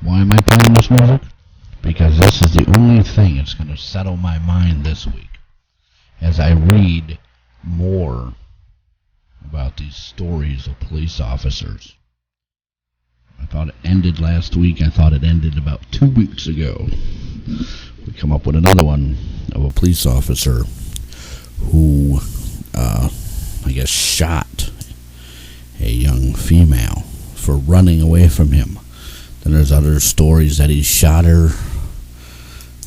Why am I playing this music? Because this is the only thing that's going to settle my mind this week as I read more about these stories of police officers. I thought it ended last week. I thought it ended about 2 weeks ago. We come up with another one of a police officer who, I guess, shot a young female for running away from him. Then there's other stories that he shot her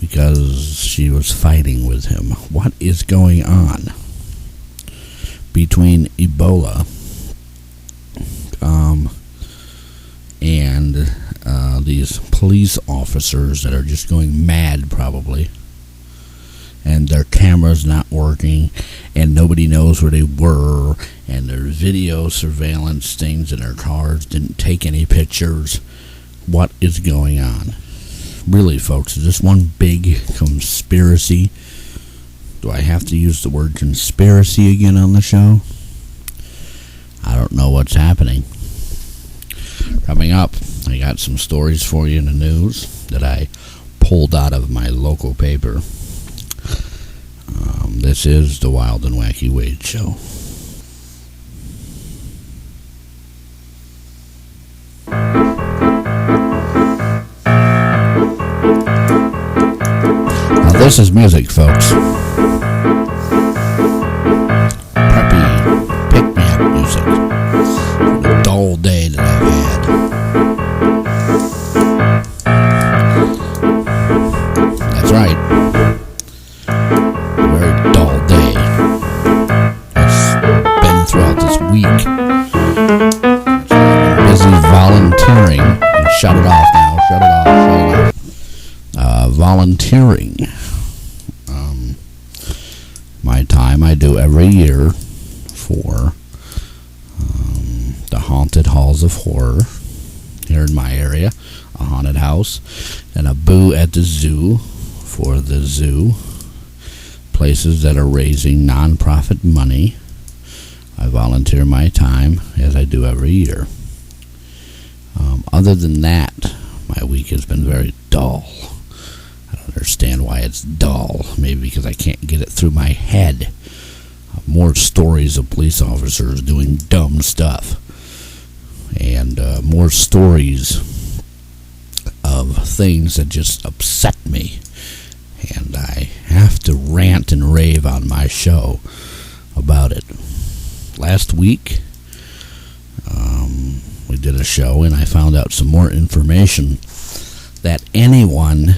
because she was fighting with him. What is going on between Ebola and these police officers that are just going mad probably, and their cameras not working, and nobody knows where they were, and their video surveillance things in their cars didn't take any pictures? What is going on? Really, folks, is this one big conspiracy? Do I have to use the word conspiracy again on the show? I don't know what's happening. Coming up, I got some stories for you in the news that I pulled out of my local paper. This is the Wild and Wacky Wade Show. Now this is music, folks. Preppy, pick-me-up music. A dull day that I've had. That's right. A very dull day. It's been throughout this week. I'm busy volunteering. Shut it off now. Shut it off. Volunteering. My time I do every year for the Haunted Halls of Horror here in my area, a haunted house, and a boo at the zoo for the zoo, places that are raising non-profit money. I volunteer my time as I do every year. Other than that, my week has been very dull. I don't understand why it's dull. Maybe because I can't get it through my head. More stories of police officers doing dumb stuff. And more stories of things that just upset me. And I have to rant and rave on my show about it. Last week, we did a show and I found out some more information that anyone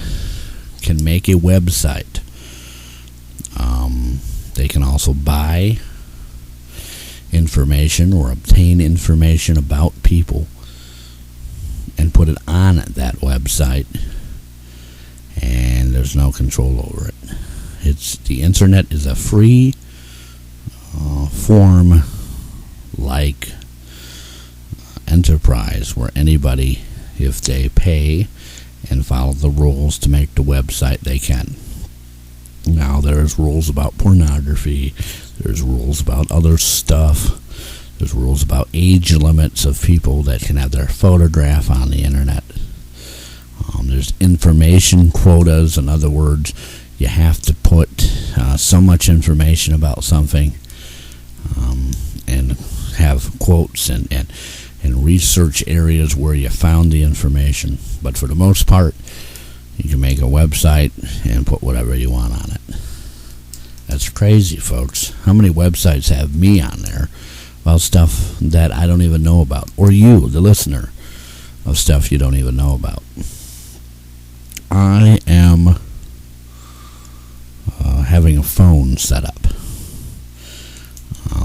can make a website. They can also buy information or obtain information about people and put it on that website, and there's no control over it. The internet is a free form like enterprise where anybody, if they pay and follow the rules to make the website, they can. Now, there's rules about pornography. There's rules about other stuff. There's rules about age limits of people that can have their photograph on the internet. There's information quotas. In other words, you have to put so much information about something and have quotes and research areas where you found the information. But for the most part, you can make a website and put whatever you want on it. That's crazy, folks. How many websites have me on there about stuff that I don't even know about? Or you, the listener, of stuff you don't even know about. I am having a phone set up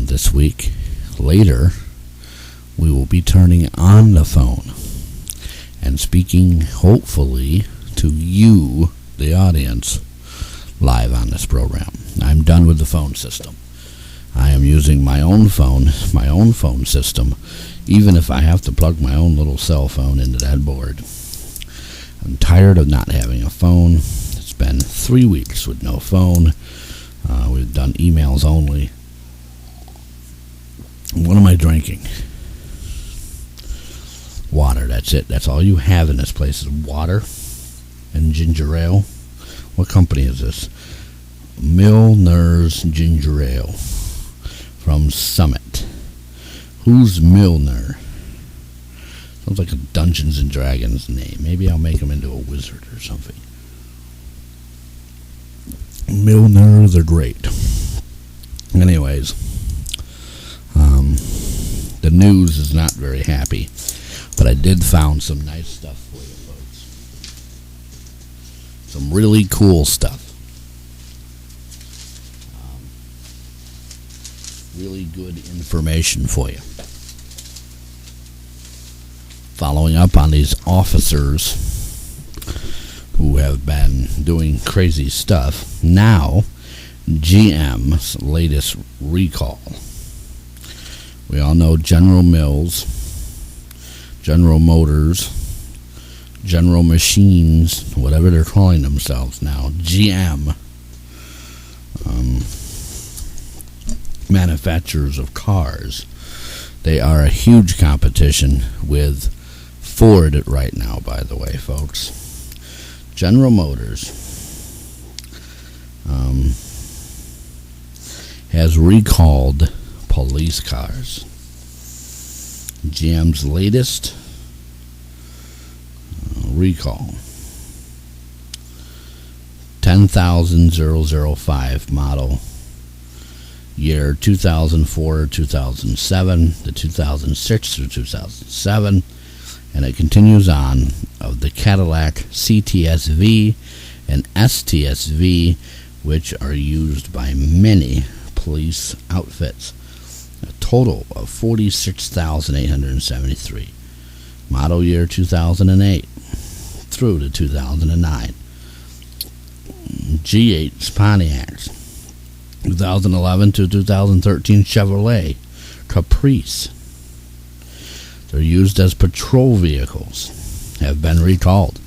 this week. Later, we will be turning on the phone and speaking, hopefully, to you, the audience, live on this program. I'm done with the phone system. I am using my own phone system, even if I have to plug my own little cell phone into that board. I'm tired of not having a phone. It's been 3 weeks with no phone. We've done emails only. What am I drinking? Water, that's it. That's all you have in this place is water and ginger ale. What company is this? Milner's Ginger Ale from Summit. Who's Milner? Sounds like a Dungeons and Dragons name. Maybe I'll make him into a wizard or something. Milner the Great. Anyways, the news is not very happy, but I did found some nice stuff for you folks. Some really cool stuff. Really good information for you. Following up on these officers who have been doing crazy stuff, now GM's latest recall. We all know General Mills, General Motors, General Machines, whatever they're calling themselves now, GM, manufacturers of cars. They are a huge competition with Ford right now, by the way, folks. General Motors has recalled police cars. GM's latest recall, 10,005 model, year 2004 2007 to 2006 to 2007, and it continues on, of the Cadillac CTS-V and STS-V, which are used by many police outfits. A total of 46,873. Model year 2008 through to 2009. G8 Pontiacs, 2011 to 2013 Chevrolet Caprice. They're used as patrol vehicles, have been recalled.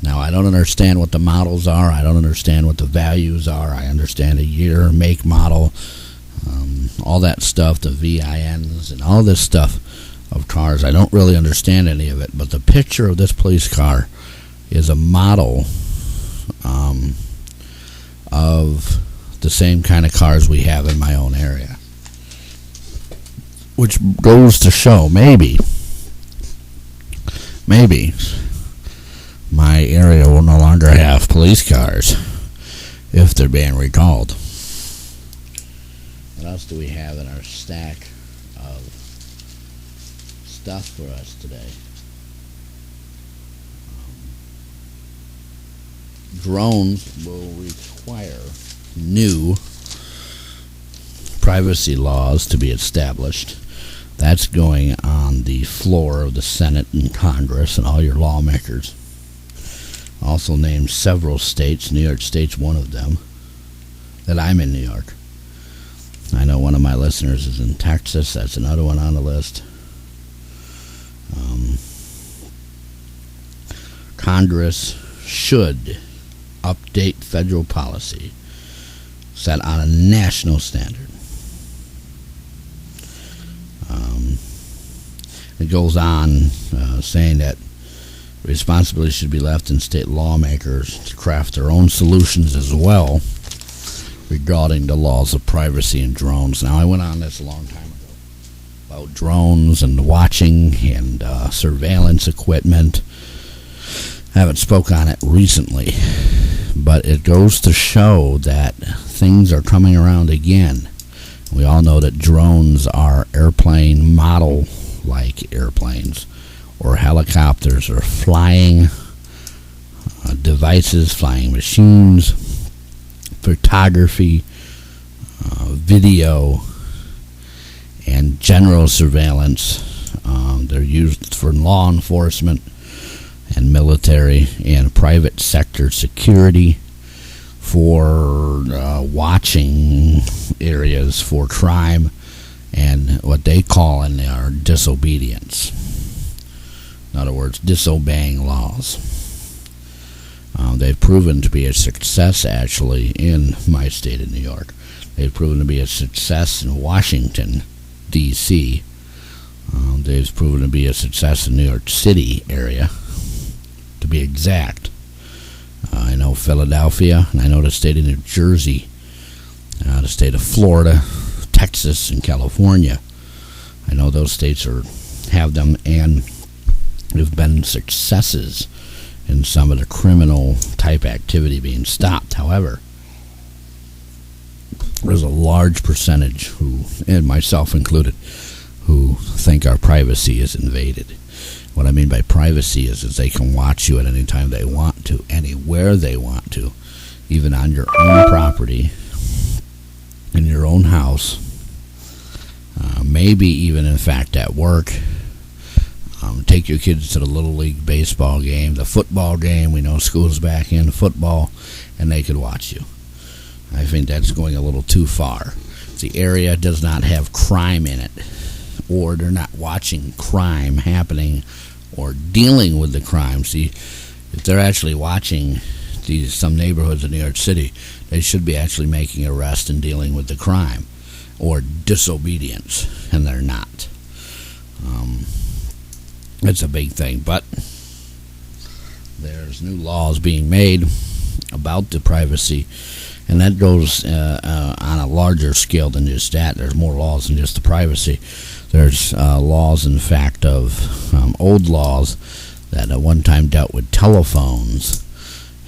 Now, I don't understand what the models are. I don't understand what the values are. I understand a year, make, model, all that stuff, the VINs and all this stuff of cars. I don't really understand any of it, but the picture of this police car is a model of the same kind of cars we have in my own area, which goes to show maybe my area will no longer have police cars if they're being recalled. What else do we have in our stack of stuff for us today? Drones will require new privacy laws to be established. That's going on the floor of the Senate and Congress and all your lawmakers. Also named several states. New York State's one of them. That I'm in New York. I know one of my listeners is in Texas. That's another one on the list. Congress should update federal policy set on a national standard. It goes on saying that responsibility should be left in state lawmakers to craft their own solutions as well regarding the laws of privacy and drones. Now, I went on this a long time ago about drones and watching and surveillance equipment. I haven't spoke on it recently, but it goes to show that things are coming around again. We all know that drones are airplane model-like airplanes or helicopters or flying devices, flying machines, photography, video, and general surveillance. They're used for law enforcement and military and private sector security, for watching areas for crime and what they call in there disobedience. In other words, disobeying laws. They've proven to be a success, actually, in my state of New York. They've proven to be a success in Washington, D.C. They've proven to be a success in New York City area, to be exact. I know Philadelphia, and I know the state of New Jersey, the state of Florida, Texas, and California. I know those states have them, and have been successes in some of the criminal type activity being stopped. However, there's a large percentage who, and myself included, who think our privacy is invaded. What I mean by privacy is they can watch you at any time they want to, anywhere they want to, even on your own property, in your own house, maybe even in fact at work. Take your kids to the Little League baseball game, the football game. We know school's back in football, and they could watch you. I think that's going a little too far. If the area does not have crime in it, or they're not watching crime happening or dealing with the crime. See, if they're actually watching some neighborhoods in New York City, they should be actually making arrests and dealing with the crime or disobedience, and they're not. It's a big thing, but there's new laws being made about the privacy, and that goes on a larger scale than just that. There's more laws than just the privacy. There's laws, in fact, of old laws that at one time dealt with telephones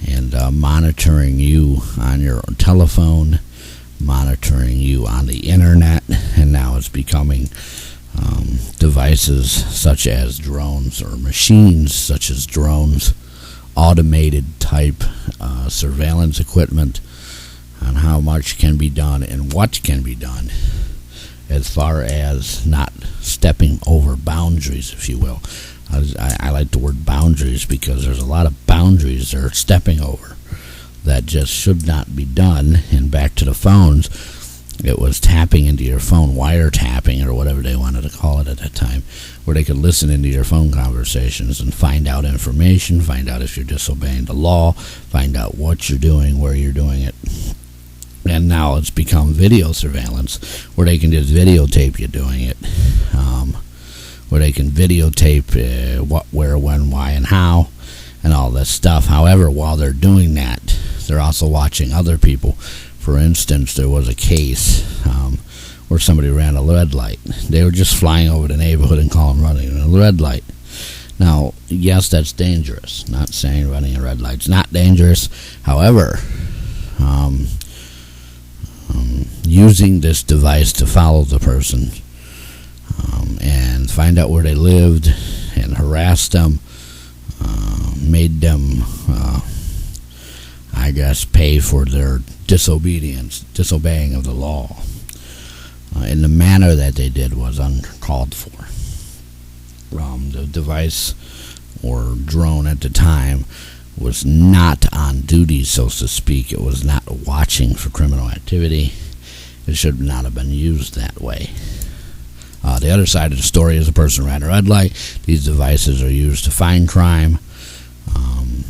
and monitoring you on your telephone, monitoring you on the internet, and now it's becoming devices such as drones, or machines such as drones, automated type surveillance equipment, on how much can be done and what can be done, as far as not stepping over boundaries, if you will. I like the word boundaries because there's a lot of boundaries they're stepping over that just should not be done. And back to the phones, it was tapping into your phone, wiretapping, or whatever they wanted to call it at that time, where they could listen into your phone conversations and find out information, find out if you're disobeying the law, find out what you're doing, where you're doing it. And now it's become video surveillance, where they can just videotape you doing it, where they can videotape what, where, when, why, and how, and all this stuff. However, while they're doing that, they're also watching other people. For instance, there was a case where somebody ran a red light. They were just flying over the neighborhood and calling running a red light. Now, yes, that's dangerous. Not saying running a red light's not dangerous. However, using this device to follow the person and find out where they lived and harass them, made them, I guess, pay for their disobeying of the law in the manner that they did was uncalled for. The device or drone at the time was not on duty, so to speak. It was not watching for criminal activity. It should not have been used that way. The other side of the story is a person ran a red light. These devices are used to find crime.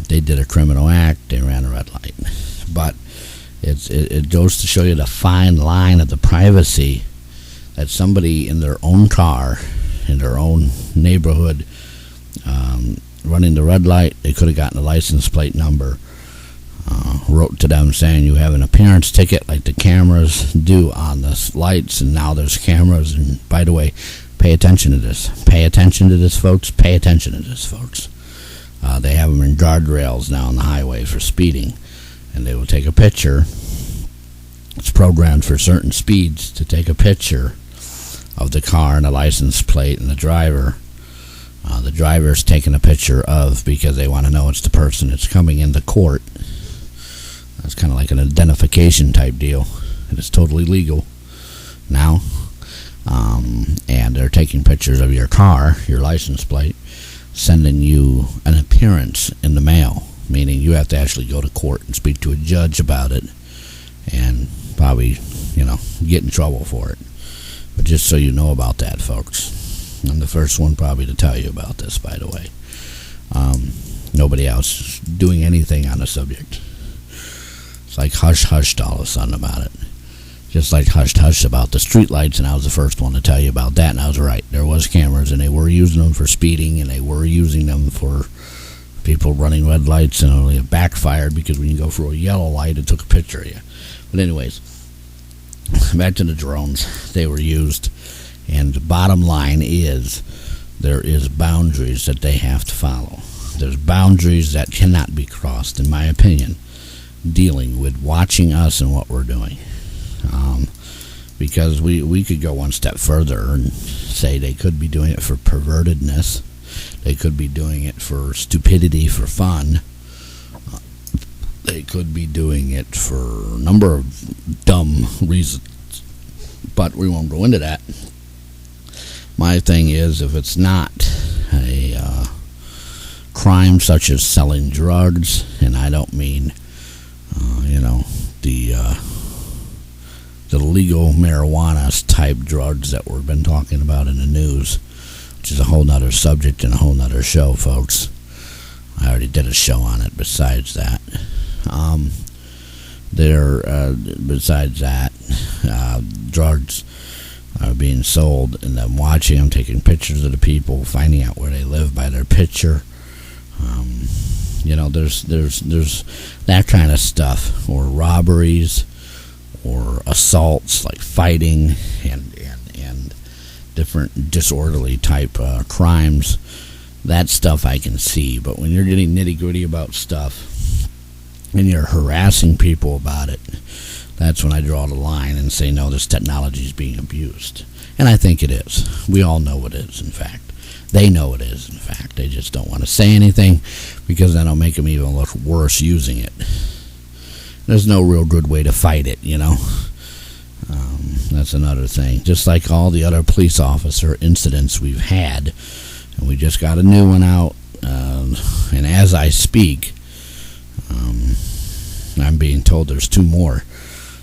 They did a criminal act. They ran a red light. But it goes to show you the fine line of the privacy that somebody in their own car, in their own neighborhood, running the red light, they could have gotten a license plate number, wrote to them saying you have an appearance ticket like the cameras do on the lights, and now there's cameras. And by the way, pay attention to this. Pay attention to this, folks. Pay attention to this, folks. They have them in guardrails now on the highway for speeding, and they will take a picture. It's programmed for certain speeds to take a picture of the car and the license plate and the driver. The driver's taking a picture of because they want to know it's the person that's coming into court. That's kind of like an identification type deal, and it's totally legal now. And they're taking pictures of your car, your license plate, sending you an appearance in the mail, meaning you have to actually go to court and speak to a judge about it, and probably, get in trouble for it. But just so you know about that, folks. I'm the first one probably to tell you about this, by the way. Nobody else is doing anything on the subject. It's like hush-hushed all of a sudden about it. Just like Hush Hush about the streetlights, and I was the first one to tell you about that, and I was right. There was cameras, and they were using them for speeding, and they were using them for people running red lights, and only it backfired because when you go for a yellow light, it took a picture of you. But anyways, back to the drones. They were used, and the bottom line is there is boundaries that they have to follow. There's boundaries that cannot be crossed, in my opinion, dealing with watching us and what we're doing. Because we could go one step further and say they could be doing it for pervertedness. They could be doing it for stupidity, for fun. They could be doing it for a number of dumb reasons. But we won't go into that. My thing is, if it's not a crime such as selling drugs, and I don't mean, the legal marijuana type drugs that we've been talking about in the news, which is a whole nother subject and a whole nother show, folks. I already did a show on it besides that. Besides that, drugs are being sold, and I'm watching them, taking pictures of the people, finding out where they live by their picture. There's that kind of stuff, or robberies, or assaults, like fighting and different disorderly type crimes. That stuff I can see, but when you're getting nitty-gritty about stuff and you're harassing people about it, that's when I draw the line and say, no, this technology is being abused. And I think it is. We all know it is, in fact. They know it is, in fact. They just don't want to say anything because that'll make them even look worse using it. There's no real good way to fight it, That's another thing. Just like all the other police officer incidents we've had, and we just got a new one out, and as I speak, I'm being told there's 2 more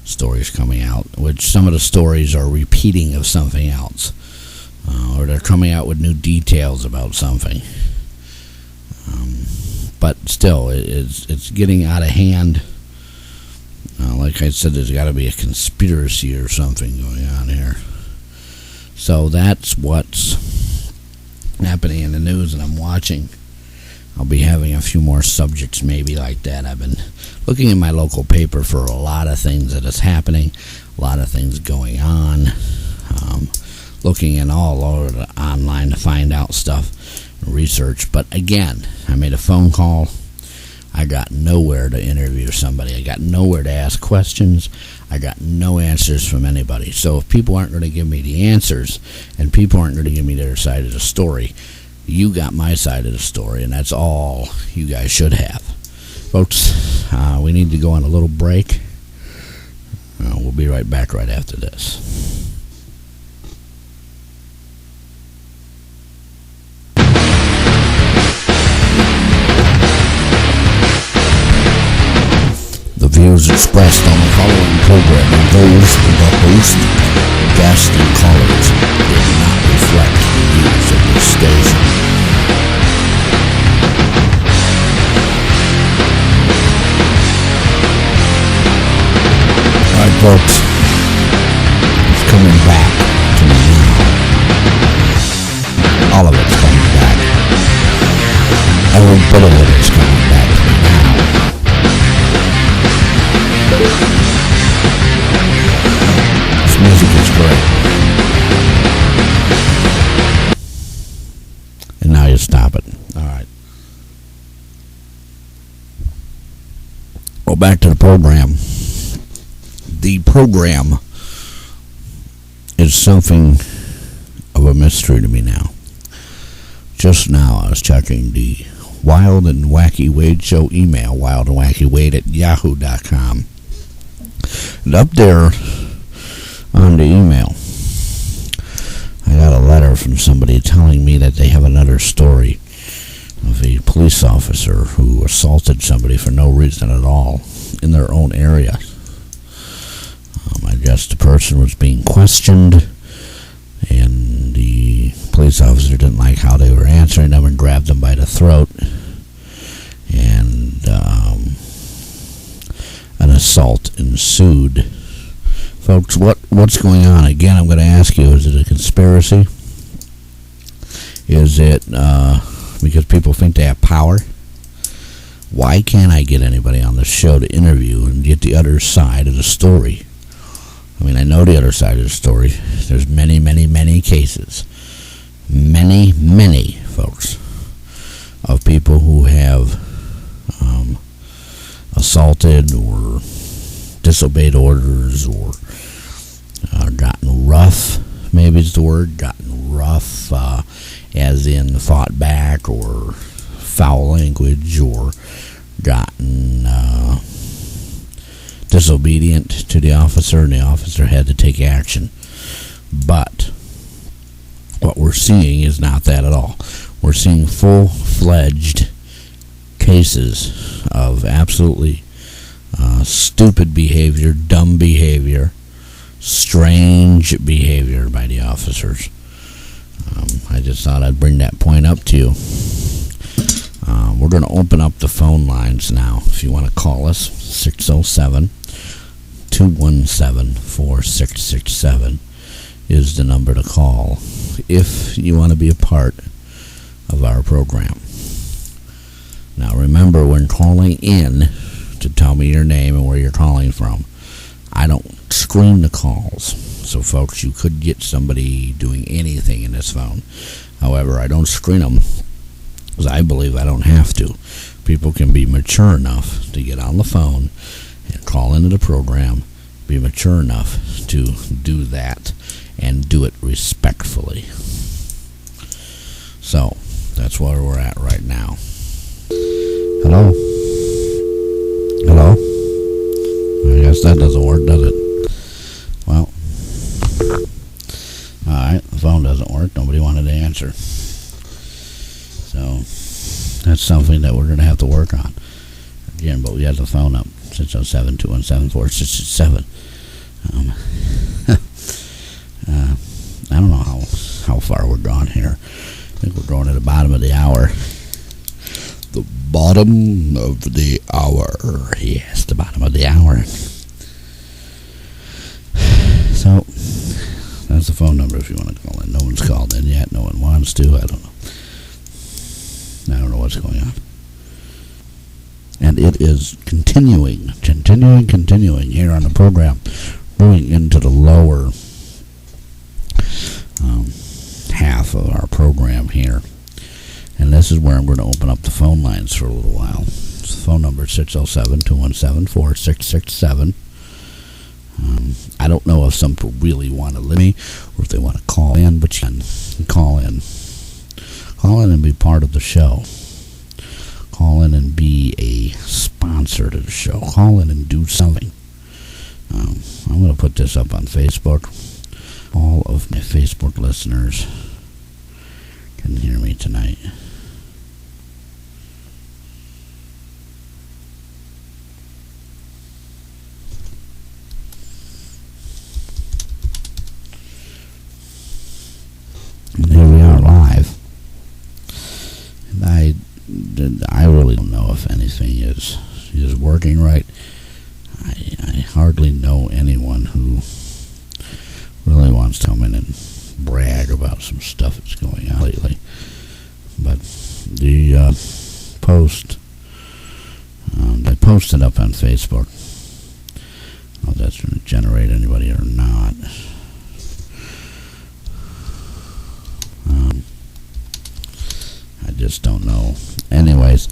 stories coming out, which some of the stories are repeating of something else, or they're coming out with new details about something. But still, it's getting out of hand. Like I said, there's got to be a conspiracy or something going on here. So that's what's happening in the news, and I'm watching. I'll be having a few more subjects maybe like that. I've been looking in my local paper for a lot of things that is happening, a lot of things going on, looking in all over the online to find out stuff and research. But again, I made a phone call. I got nowhere to interview somebody. I got nowhere to ask questions. I got no answers from anybody. So if people aren't going to give me the answers and people aren't going to give me their side of the story, you got my side of the story, and that's all you guys should have. Folks, we need to go on a little break. We'll be right back right after this. The views expressed on the following program are those of the host, guests, and callers. They do not reflect the views of this station. Alright, folks, it's coming back to me now. All of it's coming back. Every bit of it is coming back to me now. This music is great. And now you stop it. Alright. Well, back to the program. The program is something of a mystery to me now. Just now I was checking the Wild and Wacky Wade Show email, wildandwackywade@yahoo.com. And up there on the email, I got a letter from somebody telling me that they have another story of a police officer who assaulted somebody for no reason at all in their own area. I guess the person was being questioned, and the police officer didn't like how they were answering them and grabbed them by the throat, and an assault ensued Folks, what's going on? Again, I'm going to ask you, is it a conspiracy? Is it because people think they have power? Why can't I get anybody on the show to interview and get the other side of the story? I mean, I know the other side of the story. There's many, many, many cases. Many, many, folks, of people who have assaulted or disobeyed orders or gotten rough, maybe is the word, gotten rough, as in fought back or foul language or gotten disobedient to the officer, and the officer had to take action. But what we're seeing is not that at all. We're seeing full-fledged cases of absolutely stupid behavior, dumb behavior, strange behavior by the officers. I just thought I'd bring that point up to you. We're going to open up the phone lines now. If you want to call us, 607-217-4667 is the number to call if you want to be a part of our program. Now remember, when calling in, to tell me your name and where you're calling from, I don't screen the calls. So folks, you could get somebody doing anything in this phone. However, I don't screen them because I believe I don't have to. People can be mature enough to get on the phone and call into the program, be mature enough to do that and do it respectfully. So that's where we're at right now. Hello? Hello? I guess that doesn't work, does it? Well, alright, the phone doesn't work. Nobody wanted to answer. So that's something that we're going to have to work on. Again, but we have the phone up, 607-217-4667. I don't know how far we're gone here. I think we're going to the bottom of the hour. The bottom of the hour. Yes, the bottom of the hour. So, that's the phone number if you want to call in. No one's called in yet. No one wants to. I don't know. I don't know what's going on. And it is continuing here on the program, moving into the lower half of our program here. And this is where I'm going to open up the phone lines for a little while. The phone number is 607-217-4667. I don't know if some people really want to leave me or if they want to call in, but you can call in. Call in and be part of the show. Call in and be a sponsor to the show. Call in and do something. I'm going to put this up on Facebook. All of my Facebook listeners can hear me tonight. And here we are live. And I really don't know if anything is working right. I hardly know anyone who really wants to come in and brag about some stuff that's going on lately. But the post, I posted up on Facebook. I don't know if that's going to generate anybody or not. I just don't know. Anyways,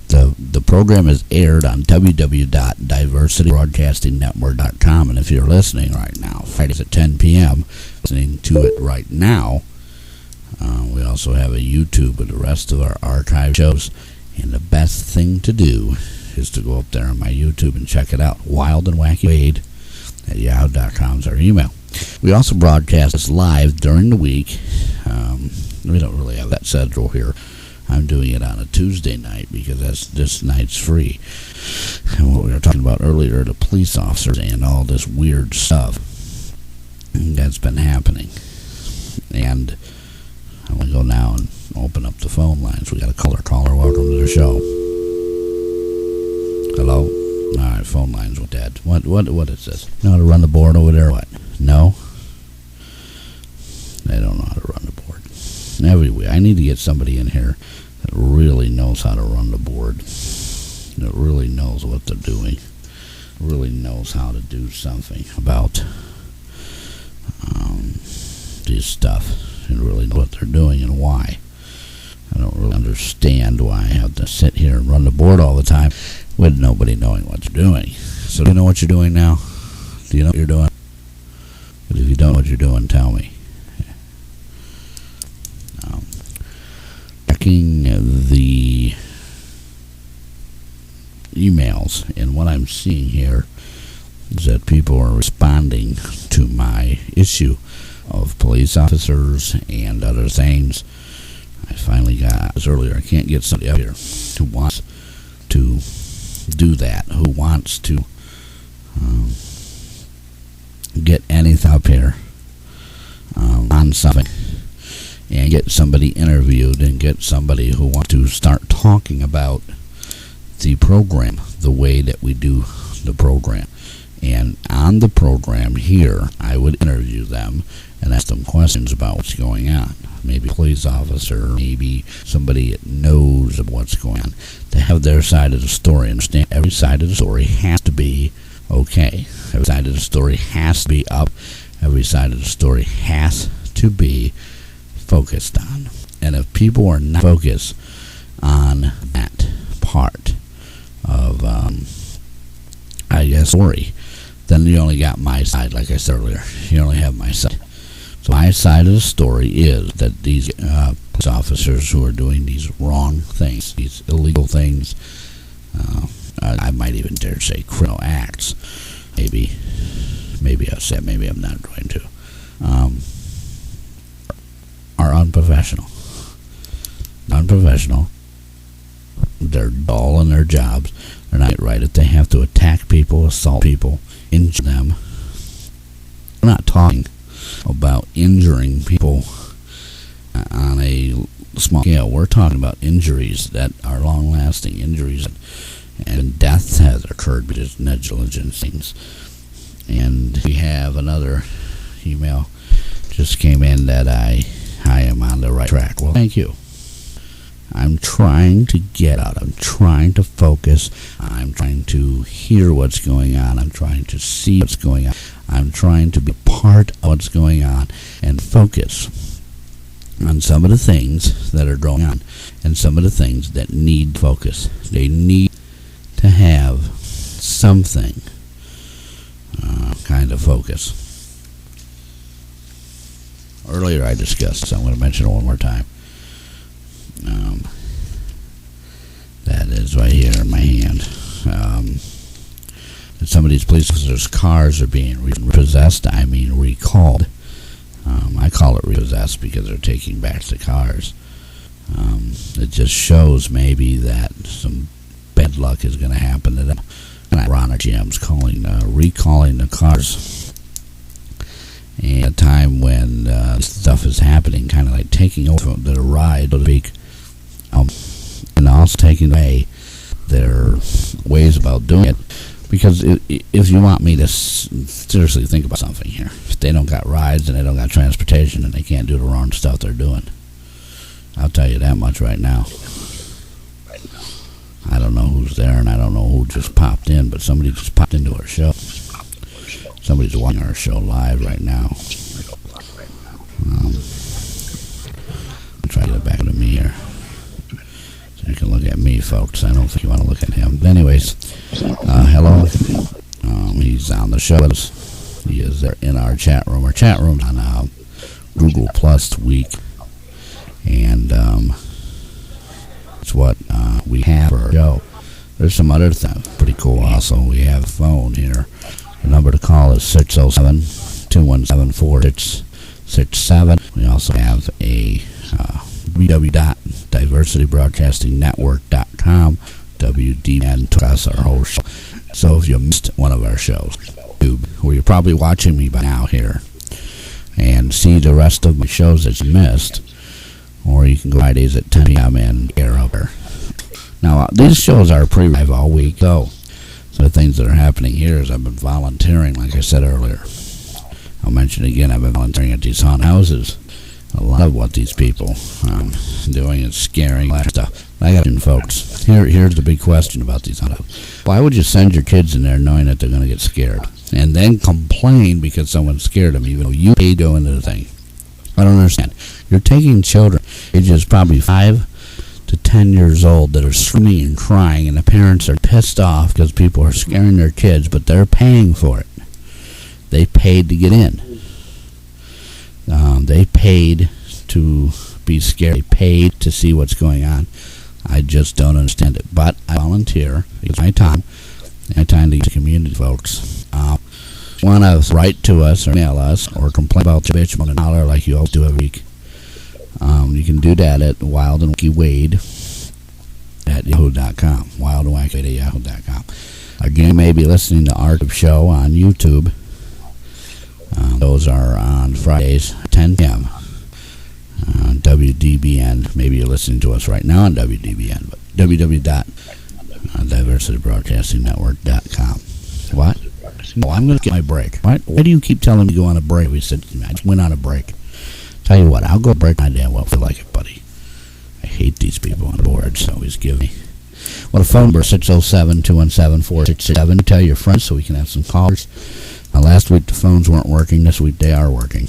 the program is aired on www.diversitybroadcastingnetwork.com, and if you're listening right now, Fridays at 10 p.m., listening to it right now, we also have a YouTube with the rest of our archive shows, and the best thing to do is to go up there on my YouTube and check it out. Wild and Wacky Wade at yahoo.com is our email. We also broadcast this live during the week. We don't really have that schedule here. I'm doing it on a Tuesday night because this night's free. And what we were talking about earlier, the police officers and all this weird stuff that's been happening. And I'm going to go now and open up the phone lines. We got a caller. Welcome to the show. Hello? All right, phone lines went dead. What is this? Know how to run the board over there? What? No? They don't know how to run the board. Everywhere. I need to get somebody in here that really knows how to run the board. That really knows what they're doing. Really knows how to do something about this stuff. And really know what they're doing and why. I don't really understand why I have to sit here and run the board all the time with nobody knowing what you're doing. So do you know what you're doing now? Do you know what you're doing? But if you don't know what you're doing, tell me. Checking the emails, and what I'm seeing here is that people are responding to my issue of police officers and other things. I finally got, as earlier, I can't get somebody up here who wants to do that, who wants to get anything up here on something and get somebody interviewed and get somebody who wants to start talking about the program, the way that we do the program. And on the program here, I would interview them and ask them questions about what's going on. Maybe a police officer, maybe somebody that knows of what's going on, to have their side of the story. Understand, every side of the story has to be okay. Every side of the story has to be up. Every side of the story has to be focused on. And if people are not focused on that part of, story, then you only got my side, like I said earlier. You only have my side. So my side of the story is that these police officers who are doing these wrong things, these illegal things, I might even dare to say criminal acts, maybe I'll say, maybe I'm not going to, are unprofessional. Unprofessional. They're dull in their jobs. They're not right. If they have to attack people, assault people, injure them. We're not talking about injuring people on a small scale. We're talking about injuries that are long-lasting injuries, and death has occurred because of negligence things. And we have another email just came in that I am on the right track. Well, thank you. I'm trying to get out. I'm trying to focus. I'm trying to hear what's going on. I'm trying to see what's going on. I'm trying to be part of what's going on and focus on some of the things that are going on and some of the things that need focus. They need to have something kind of focus. Earlier I discussed, so I'm going to mention it one more time. That is right here in my hand. Some of these police officers' cars are being repossessed. I mean recalled. I call it repossessed because they're taking back the cars. It just shows maybe that some bad luck is going to happen to them. And ironic, GM's recalling the cars. And at a time when stuff is happening, kind of like taking over the ride, so to speak, and also taking away their ways about doing it. Because if you want me to seriously think about something here, if they don't got rides and they don't got transportation and they can't do the wrong stuff they're doing, I'll tell you that much right now. I don't know who's there and I don't know who just popped in, but somebody just popped into our show. Somebody's watching our show live right now. Try to get it back to me here. So you can look at me, folks. I don't think you want to look at him. But anyways, hello. He's on the show with us. He is there in our chat room. Our chat room's on Google Plus week. And it's what we have for our show. There's some other things pretty cool also. We have a phone here. The number to call is 607-217-4667. We also have a www.diversitybroadcastingnetwork.com. WDN took us our whole show. So if you missed one of our shows, where you're probably watching me by now here, and see the rest of my shows that you missed, or you can go Fridays at 10 p.m. and air up there. Now, these shows are pre-live all week, so So the things that are happening here is I've been volunteering, like I said earlier. I'll mention again, I've been volunteering at these haunted houses. A lot of what these people doing is scaring stuff. I got it, folks. Here's the big question about these haunted houses. Why would you send your kids in there knowing that they're going to get scared? And then complain because someone scared them, even though you pay to go into the thing. I don't understand. You're taking children, ages probably 5 to 10 years old, that are screaming and crying, and the parents are pissed off because people are scaring their kids, but they're paying for it. They paid to get in. They paid to be scared. They paid to see what's going on. I just don't understand it. But I volunteer. It's my time to the community, folks. Want to write to us or email us or complain about the bitch on an hour like you all do every week. You can do that at wildandwackwade@yahoo.com. Wildandwackwade@yahoo.com. Again, you may be listening to Archive Show on YouTube. Those are on Fridays, 10 p.m. WDBN. Maybe you're listening to us right now on WDBN, but www.diversitybroadcastingnetwork.com. What? Oh, I'm going to get my break. Why do you keep telling me to go on a break? We said, I just went on a break. Tell you what, I'll go break my damn well. Feel like it, buddy. I hate these people on boards. Always give me. Well, the phone number is 607-217-4667. Tell your friends so we can have some callers. Last week the phones weren't working. This week they are working.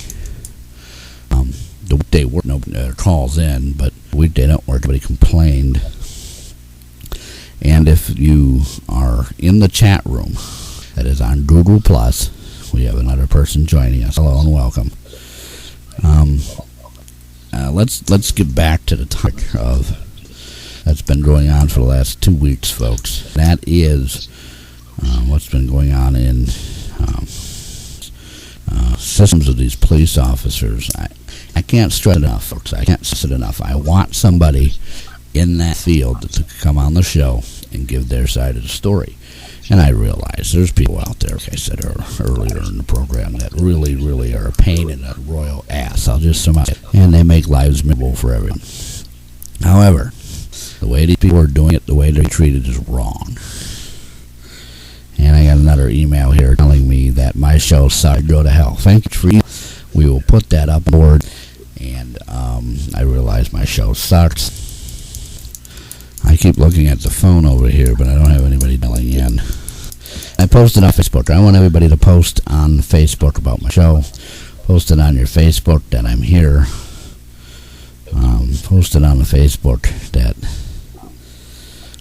The weekday work, nobody calls in, but the weekday don't work. Nobody complained. And if you are in the chat room, that is on Google Plus, we have another person joining us. Hello and welcome. Let's get back to the topic of that's been going on for the last 2 weeks, folks. That is what's been going on in systems of these police officers. I can't stress it enough, folks. I can't stress it enough. I want somebody in that field to come on the show and give their side of the story. And I realize there's people out there, like I said earlier in the program, that really, really are a pain in the royal ass. I'll just sum up. And they make lives miserable for everyone. However, the way these people are doing it, the way they're treated is wrong. And I got another email here telling me that my show sucks. Go to hell. Thank you for you. We will put that up on board. And I realize my show sucks. I keep looking at the phone over here, but I don't have anybody dialing in. I posted on Facebook. I want everybody to post on Facebook about my show. Post it on your Facebook that I'm here. Post it on the Facebook that...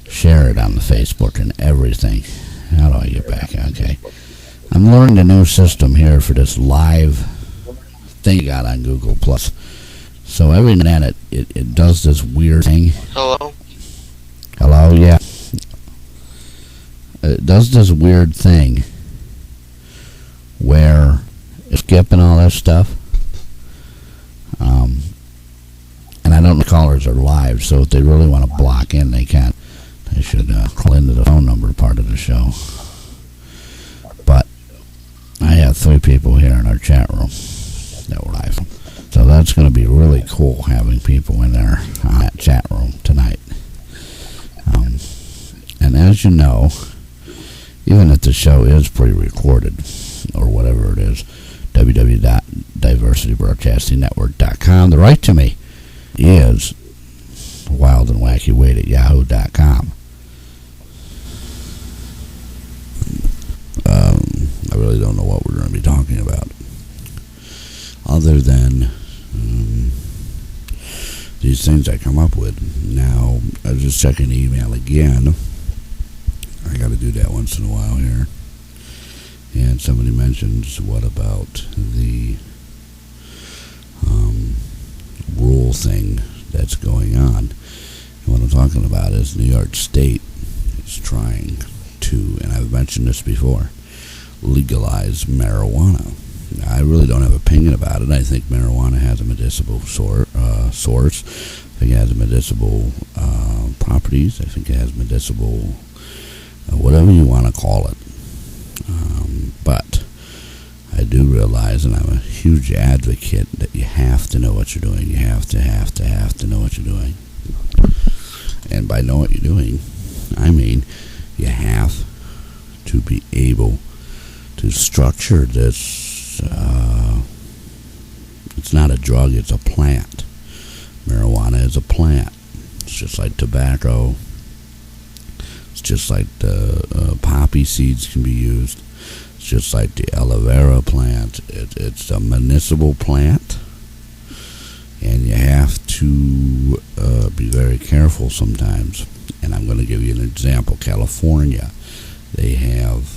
Share it on the Facebook and everything. How do I get back? Okay. I'm learning the new system here for this live thing I got on Google Plus. So every now and then it does this weird thing. Hello? Hello, yeah. It does this weird thing where it's skipping all that stuff. And I don't know if callers are live, so if they really want to block in, they can. They should call into the phone number part of the show. But I have 3 people here in our chat room that were live. So that's going to be really cool having people in there on that chat room tonight. And as you know, even if the show is pre-recorded or whatever it is, www.diversitybroadcastingnetwork.com, the right to me is wildandwackwade@yahoo.com. I really don't know what we're going to be talking about other than these things I come up with. Now, I was just checking the email again. I got to do that once in a while here. And somebody mentions, what about the rule thing that's going on? And what I'm talking about is New York State is trying to, and I've mentioned this before, legalize marijuana. Now, I really don't have an opinion about it. I think marijuana has a medicinal source. I think it has medicinal properties. I think it has medicinal, whatever you want to call it. But I do realize, and I'm a huge advocate, that you have to know what you're doing. You have to know what you're doing. And by know what you're doing, I mean you have to be able to structure this. It's not a drug, it's a plant. Marijuana is a plant. It's just like tobacco. It's just like the poppy seeds can be used. It's just like the aloe vera plant. It's a medicinal plant. And you have to be very careful sometimes. And I'm going to give you an example. California, they have,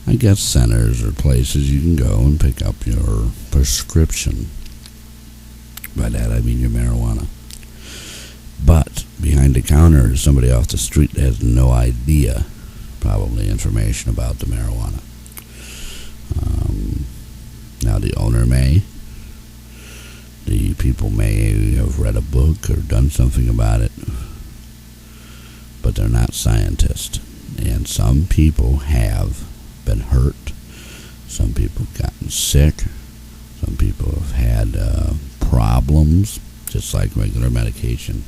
I guess, centers or places you can go and pick up your prescription. By that I mean your marijuana. But behind the counter is somebody off the street that has no idea, probably, information about the marijuana. Now the owner may, the people may have read a book or done something about it, but they're not scientists. And some people have been hurt. Some people have gotten sick. Some people have had problems, just like regular medication.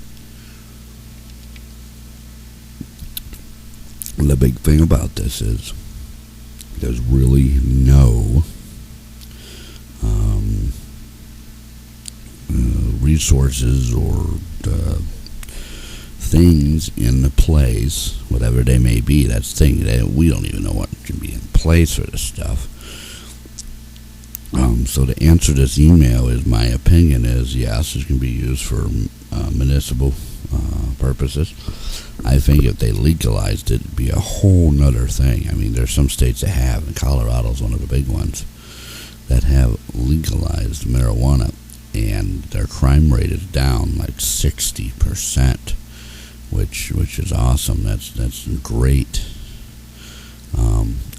And the big thing about this is there's really no resources or things in the place, whatever they may be. That's the thing, that we don't even know what can be in place for this stuff. So to answer this email is, my opinion is, yes, it can be used for municipal purposes. I think if they legalized it, it'd be a whole nother thing. I mean, there's some states that have, and Colorado's one of the big ones, that have legalized marijuana, and their crime rate is down like 60%, which is awesome. That's great.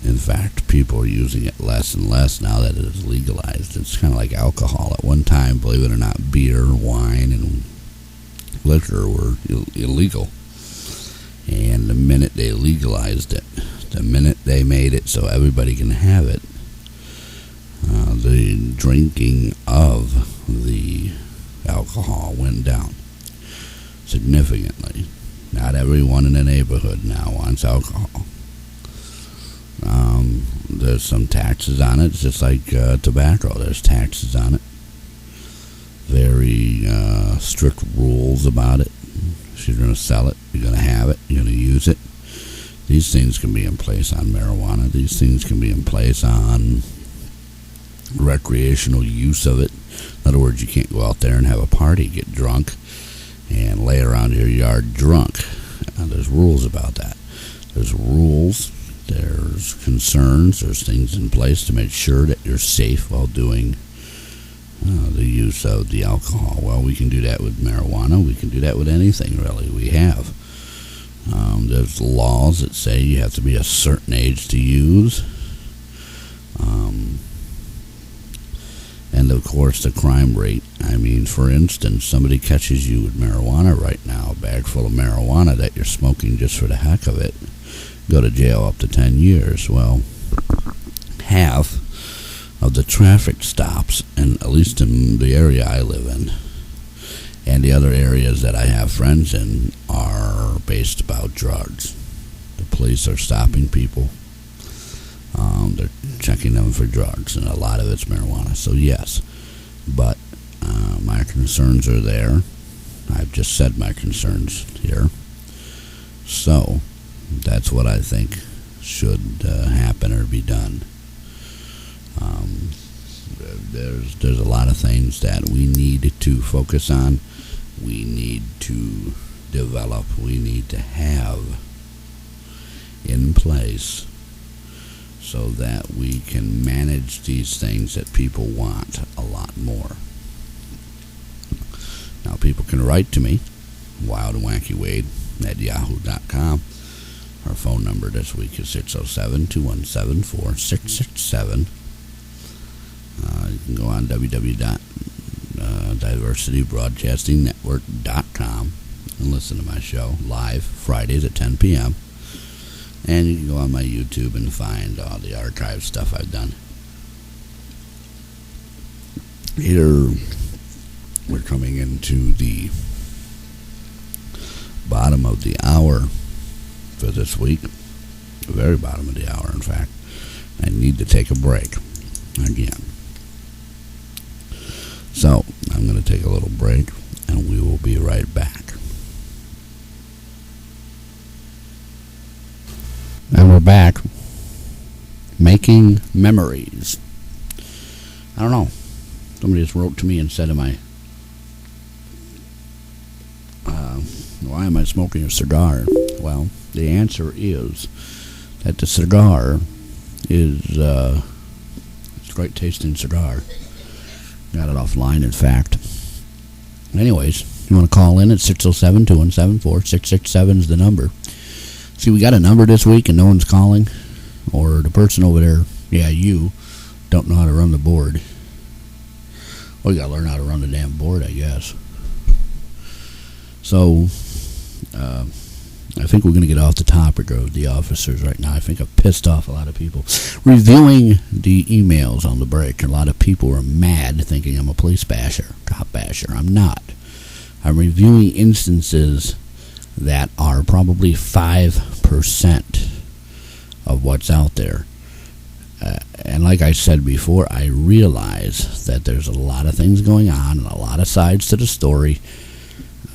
In fact, people are using it less and less now that it is legalized. It's kind of like alcohol. At one time, believe it or not, beer, wine, and liquor were illegal. And the minute they legalized it, the minute they made it so everybody can have it, the drinking of the alcohol went down significantly. Not everyone in the neighborhood now wants alcohol. There's some taxes on it. It's just like tobacco. There's taxes on it. Very strict rules about it. If you're going to sell it, you're going to have it, you're going to use it. These things can be in place on marijuana. These things can be in place on recreational use of it. In other words, you can't go out there and have a party, get drunk, and lay around your yard drunk. There's rules about that. There's rules. There's concerns. There's things in place to make sure that you're safe while doing the use of the alcohol. Well, we can do that with marijuana. We can do that with anything, really. We have. There's laws that say you have to be a certain age to use. And, of course, the crime rate. I mean, for instance, somebody catches you with marijuana right now, a bag full of marijuana that you're smoking just for the heck of it, go to jail up to 10 years. Well, half of the traffic stops, and at least in the area I live in, and the other areas that I have friends in, are based about drugs. The police are stopping people. They're checking them for drugs, and a lot of it's marijuana. So yes, but my concerns are there. I've just said my concerns here. So that's what I think should happen or be done. There's a lot of things that we need to focus on. We need to develop. We need to have in place so that we can manage these things that people want a lot more. Now, people can write to me, Wild and Wacky Wade at yahoo.com. Our phone number this week is 607-217-4667. You can go on www.diversitybroadcastingnetwork.com and listen to my show live Fridays at 10 p.m. And you can go on my YouTube and find all the archive stuff I've done. Here, we're coming into the bottom of the hour. for this week. The very bottom of the hour, in fact. I need to take a break again. So, I'm going to take a little break, and we will be right back. And we're back. Making memories. I don't know. Somebody just wrote to me and said, why am I smoking a cigar? Well, the answer is that the cigar is it's a great tasting cigar. Got it offline, in fact. Anyways, you want to call in at 607-217-4667 is the number. See, we got a number this week and no one's calling. Or the person over there, you don't know how to run the board. Well, you got to learn how to run the damn board, I guess. So, I think we're going to get off the topic of the officers right now. I think I've pissed off a lot of people. Reviewing the emails on the break, a lot of people are mad thinking I'm a police basher, cop basher. I'm not. I'm reviewing instances that are probably 5% of what's out there. And like I said before, I realize that there's a lot of things going on and a lot of sides to the story.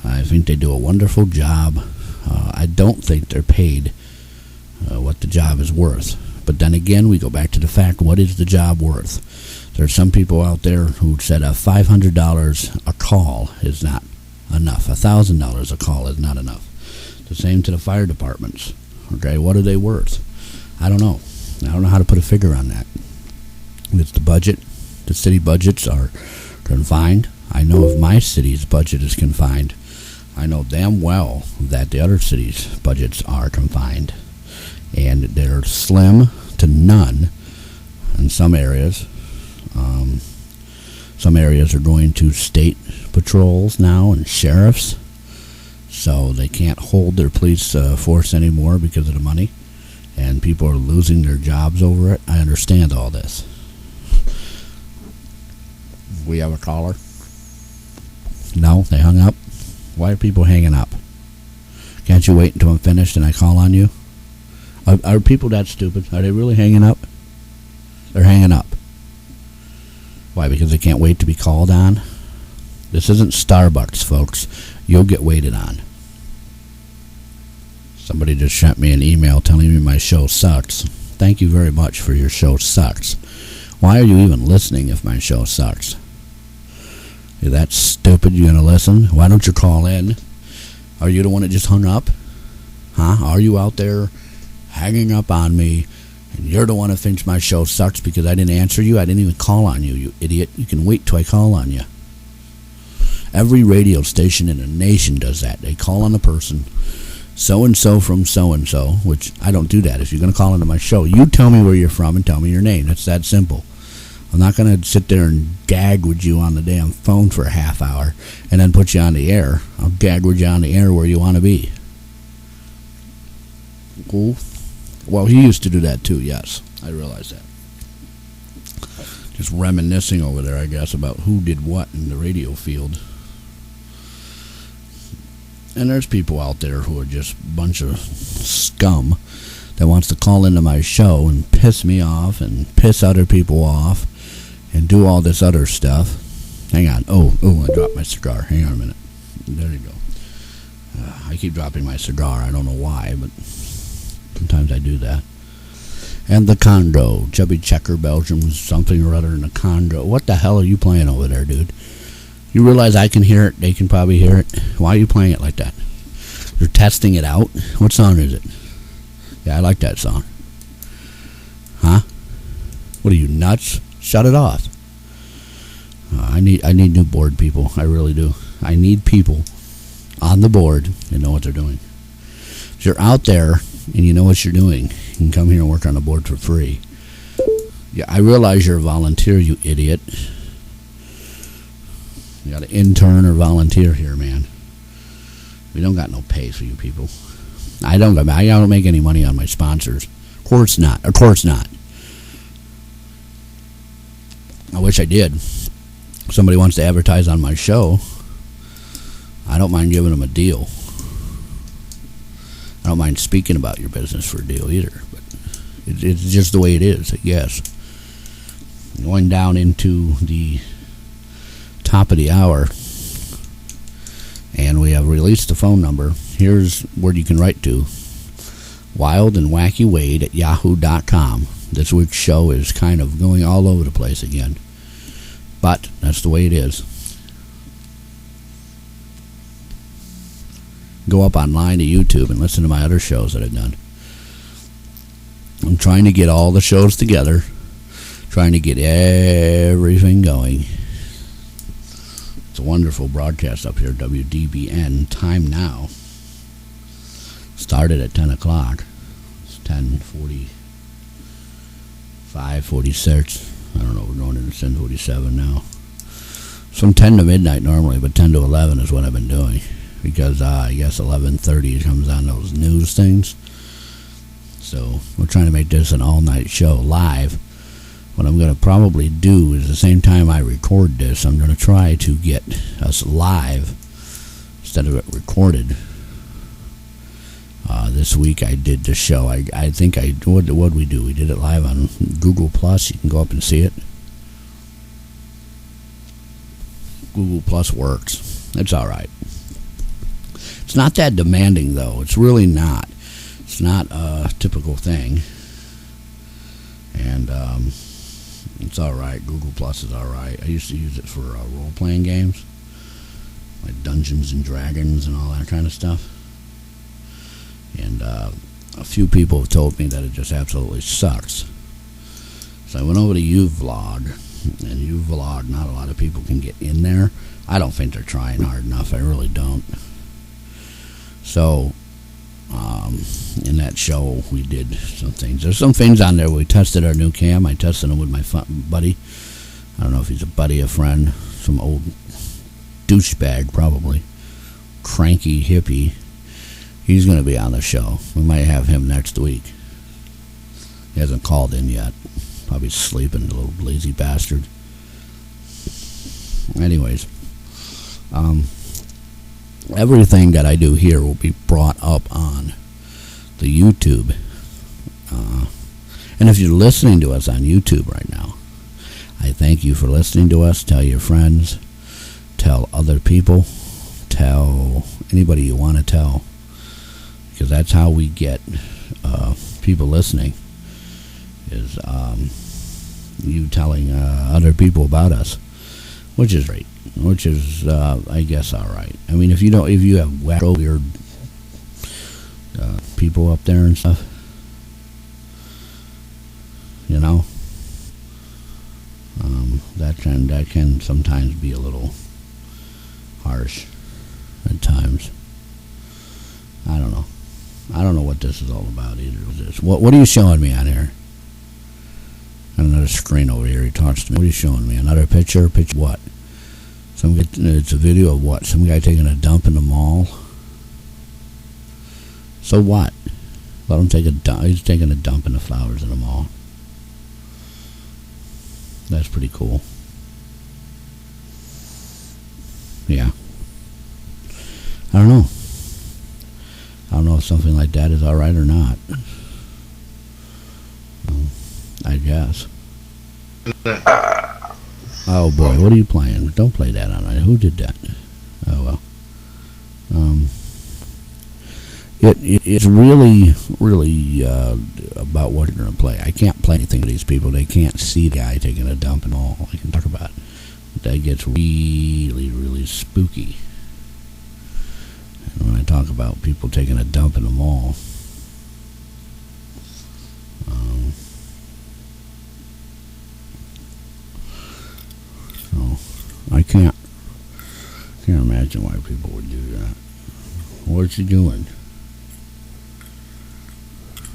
I think they do a wonderful job. I don't think they're paid what the job is worth. But then again, we go back to the fact, what is the job worth? There's some people out there who said $500 a call is not enough. $1,000 a call is not enough. The same to the fire departments. Okay, what are they worth? I don't know. I don't know how to put a figure on that. It's the budget. The city budgets are confined. I know if my city's budget is confined, I know damn well that the other cities' budgets are confined. And they're slim to none in some areas. Some areas are going to state patrols now and sheriffs. So they can't hold their police force anymore because of the money. And people are losing their jobs over it. I understand all this. We have a caller? No, they hung up. Why are people hanging up? Can't you wait until I'm finished and I call on you? Are people that stupid? Are they really hanging up? They're hanging up. Why? Because they can't wait to be called on? This isn't Starbucks, folks. You'll get waited on. Somebody just sent me an email telling me my show sucks. Thank you very much for your show sucks. Why are you even listening if my show sucks? You're that stupid you're going to listen? Why don't you call in? Are you the one that just hung up? Huh? Are you out there hanging up on me and you're the one that thinks my show sucks because I didn't answer you? I didn't even call on you, you idiot. You can wait till I call on you. Every radio station in the nation does that. They call on a person, so-and-so from so-and-so, which I don't do that. If you're going to call into my show, you tell me where you're from and tell me your name. It's that simple. I'm not going to sit there and gag with you on the damn phone for a half hour and then put you on the air. I'll gag with you on the air where you want to be. Cool? Well, he used to do that too, yes. I realize that. Just reminiscing over there, I guess, about who did what in the radio field. And there's people out there who are just a bunch of scum that wants to call into my show and piss me off and piss other people off and do all this other stuff. Hang on. Oh, I dropped my cigar. Hang on a minute. There you go. I keep dropping my cigar. I don't know why, but sometimes I do that. And the condo. Chubby Checker, Belgium, something or other in the condo. What the hell are you playing over there, dude? You realize I can hear it? They can probably hear it. Why are you playing it like that? You're testing it out? What song is it? Yeah, I like that song. Huh? What are you, nuts? Shut it off. I need new board people. I really do. I need people on the board that know what they're doing. If you're out there and you know what you're doing, you can come here and work on the board for free. Yeah, I realize you're a volunteer, you idiot. You got to intern or volunteer here, man. We don't got no pay for you people. I don't make any money on my sponsors. Of course not. Of course not. I wish I did. If somebody wants to advertise on my show, I don't mind giving them a deal. I don't mind speaking about your business for a deal either, but it's just the way it is, I guess. Going down into the top of the hour, and we have released the phone number. Here's where you can write to: Wild and Wacky Wade at yahoo.com. This week's show is kind of going all over the place again, but that's the way it is. Go up online to YouTube and listen to my other shows that I've done. I'm trying to get all the shows together, trying to get everything going. It's a wonderful broadcast up here, WDBN. Time now. Started at 10 o'clock. It's 10:45, 46. I don't know, we're going into 10:47 now. It's from 10 to midnight normally, but 10 to 11 is what I've been doing. Because I guess 11:30 comes on those news things. So we're trying to make this an all-night show live. What I'm going to probably do is the same time I record this, I'm going to try to get us live instead of it recorded. This week I did the show. I think what did we do? We did it live on Google Plus. You can go up and see it. Google Plus works. It's all right. It's not that demanding, though. It's really not. It's not a typical thing. And it's all right. Google Plus is all right. I used to use it for role-playing games, like Dungeons and Dragons and all that kind of stuff. And a few people have told me that it just absolutely sucks. So I went over to uVlog, and uVlog, not a lot of people can get in there. I don't think they're trying hard enough. I really don't. So, in that show, we did some things. There's some things on there. We tested our new cam. I tested them with my buddy. I don't know if he's a buddy, a friend, some old douchebag, probably. Cranky hippie. He's going to be on the show. We might have him next week. He hasn't called in yet. Probably sleeping, the little lazy bastard. Anyways, everything that I do here will be brought up on the YouTube. And if you're listening to us on YouTube right now, I thank you for listening to us. Tell your friends. Tell other people. Tell anybody you want to tell. Because that's how we get people listening. Is you telling other people about us. Which is great. Which is, I guess, all right. I mean, if you have weird people up there and stuff, you know, that can sometimes be a little harsh at times. I don't know. I don't know what this is all about either. What are you showing me on here? Another screen over here. He talks to me. What are you showing me? Another picture? Picture what? It's a video of what? Some guy taking a dump in the mall? So what? Let him take a dump. He's taking a dump in the flowers in the mall. That's pretty cool. Yeah. I don't know. I don't know if something like that is alright or not. I guess. Oh boy, what are you playing? Don't play that on it. Who did that? Oh well. It's really about what you're going to play. I can't play anything to these people. They can't see the guy taking a dump and all. I can talk about it. But that gets really spooky. And when I talk about people taking a dump in the mall, so I can't imagine why people would do that. What's he doing?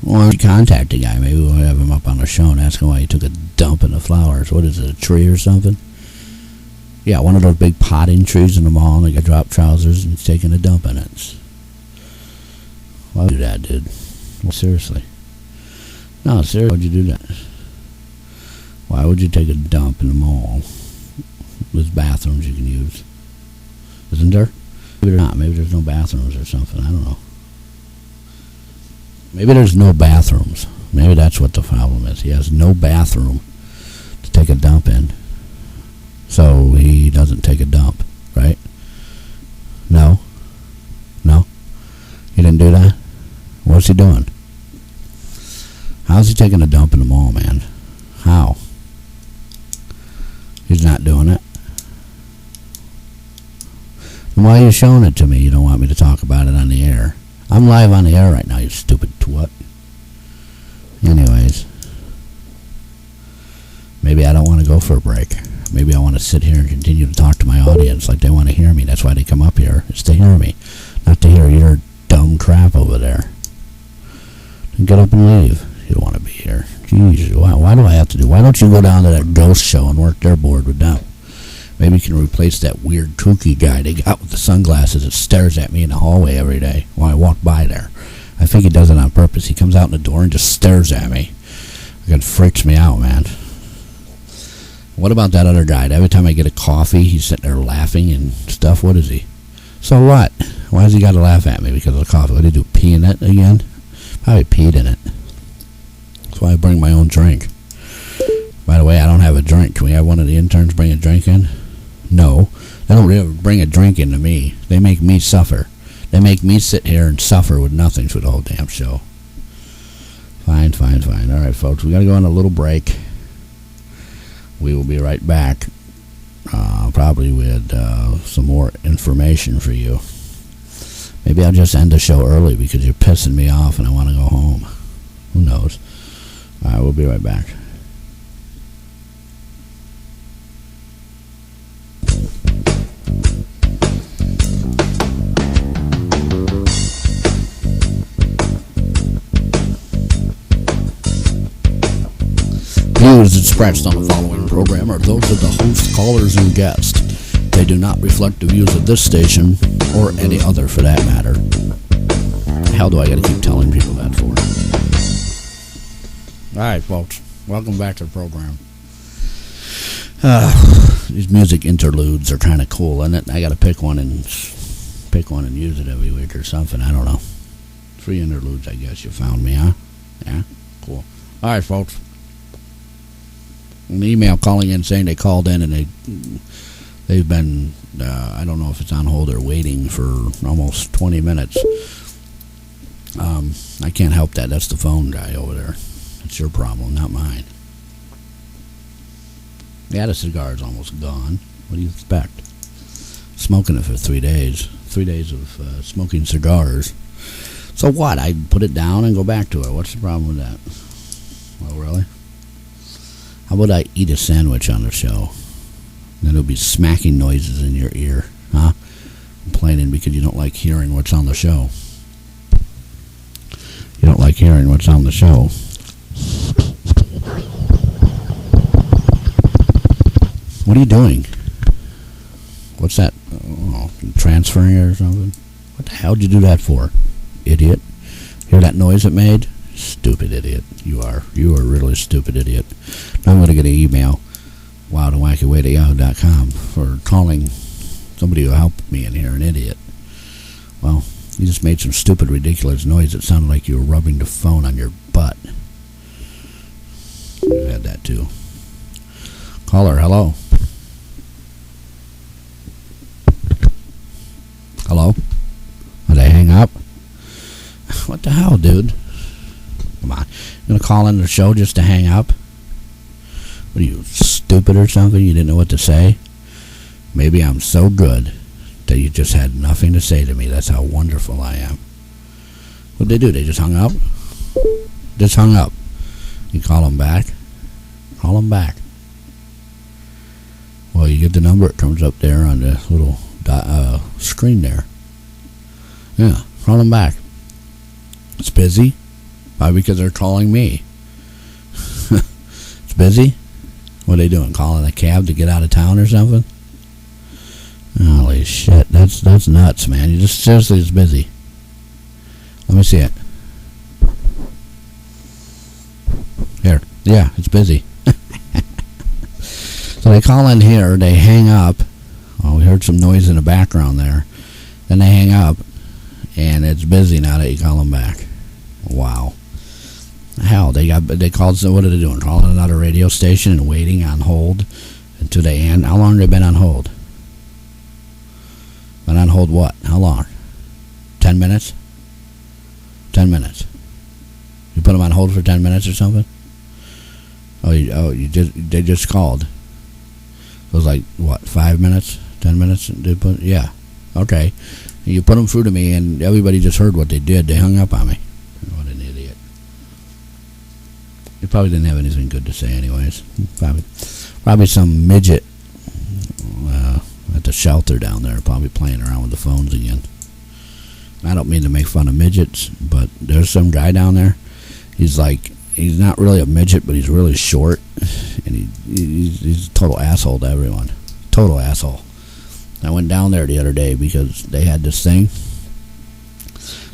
Well, if you contact the guy, maybe we'll have him up on the show and ask him why he took a dump in the flowers. What is it, a tree or something? Yeah, one of those big potting trees in the mall, and they got drop trousers and he's taking a dump in it. Why would you do that, dude? Well, seriously. No, seriously, why'd you do that? Why would you take a dump in the mall? There's bathrooms you can use. Isn't there? Maybe there's not. Maybe there's no bathrooms or something. I don't know. Maybe there's no bathrooms. Maybe that's what the problem is. He has no bathroom to take a dump in. So he doesn't take a dump, right? No? No? He didn't do that? What's he doing? How's he taking a dump in the mall, man? How? He's not doing it. Then why are you showing it to me? You don't want me to talk about it on the air. I'm live on the air right now, you stupid twat. Anyways. Maybe I don't want to go for a break. Maybe I want to sit here and continue to talk to my audience like they want to hear me. That's why they come up here. It's to hear me. Not to hear your dumb crap over there. Then get up and leave. You don't want to be here. Jeez, why do I have to do? Why don't you go down to that ghost show and work their board with them? Maybe you can replace that weird kooky guy they got with the sunglasses that stares at me in the hallway every day while I walk by there. I think he does it on purpose. He comes out in the door and just stares at me. It freaks me out, man. What about that other guy? Every time I get a coffee, he's sitting there laughing and stuff. What is he? So what? Why has he got to laugh at me because of the coffee? What did he do, pee in it again? Probably peed in it. That's why I bring my own drink. By the way, I don't have a drink. Can we have one of the interns bring a drink in? No. They don't really bring a drink into me. They make me suffer. They make me sit here and suffer with nothing for the whole damn show. Fine. All right, folks, we got to go on a little break. We will be right back, probably with some more information for you. Maybe I'll just end the show early because you're pissing me off and I want to go home. Who knows? All right, we'll be right back. Views expressed on the following program are those of the host, callers, and guests. They do not reflect the views of this station or any other for that matter. How do I got to keep telling people that for? Alright, folks. Welcome back to the program. These music interludes are kind of cool, isn't it? I got to pick one and use it every week or something. I don't know. 3 interludes, I guess you found me, huh? Yeah? Cool. Alright, folks. An email calling in saying they called in and they've been, I don't know if it's on hold or waiting for almost 20 minutes. I can't help that. That's the phone guy over there. It's your problem, not mine. Yeah, the cigar's almost gone. What do you expect? Smoking it for 3 days. 3 days of smoking cigars. So what? I put it down and go back to it. What's the problem with that? Oh, really? How about I eat a sandwich on the show? Then it'll be smacking noises in your ear, huh? Complaining because you don't like hearing what's on the show. You don't like hearing what's on the show. What are you doing? What's that? Oh, transferring it or something? What the hell did you do that for, idiot? Hear that noise it made? Stupid idiot. You are a really stupid idiot. Now I'm going to get an email, wildandwackyway@yahoo.com, for calling somebody who helped me in here an idiot. Well, you just made some stupid, ridiculous noise. It sounded like you were rubbing the phone on your butt. You had that too. Caller, hello. Hello? Did I hang up? What the hell, dude? Come on. You going to call in the show just to hang up? What are you, stupid or something? You didn't know what to say? Maybe I'm so good that you just had nothing to say to me. That's how wonderful I am. What'd they do? They just hung up? Just hung up. You call them back? Call them back. Well, you get the number. It comes up there on the little screen there. Yeah, call them back. It's busy. Why? Because they're calling me. It's busy? What are they doing? Calling a cab to get out of town or something? Holy shit, that's nuts, man. You just seriously, it's busy. Let me see it. Here. Yeah, it's busy. So they call in here, they hang up. Oh, we heard some noise in the background there. Then they hang up, and it's busy now that you call them back. Wow. Hell, they called. What are they doing? Calling another radio station and waiting on hold until they end. How long have they been on hold? Been on hold what? How long? 10 minutes? 10 minutes. You put them on hold for 10 minutes or something? They just called. It was like, what, 5 minutes? 10 minutes? Yeah. Okay. You put them through to me, and everybody just heard what they did. They hung up on me. What an idiot. He probably didn't have anything good to say anyways. Probably some midget at the shelter down there, probably playing around with the phones again. I don't mean to make fun of midgets, but there's some guy down there. He's not really a midget, but he's really short, and he's a total asshole to everyone. Total asshole. I went down there the other day because they had this thing.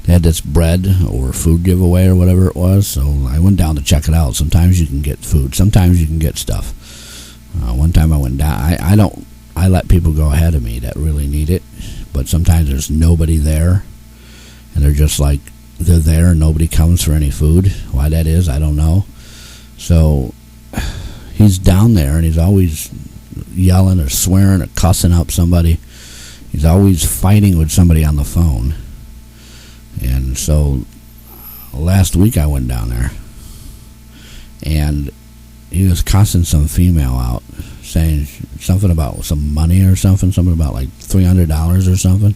They had this bread or food giveaway or whatever it was, so I went down to check it out. Sometimes you can get food. Sometimes you can get stuff. One time I went down. I let people go ahead of me that really need it, but sometimes there's nobody there, and they're just like, they're there and nobody comes for any food. Why that is, I don't know. So he's down there and he's always yelling or swearing or cussing up somebody. He's always fighting with somebody on the phone. And so last week I went down there and he was cussing some female out, saying something about some money or something about like $300 or something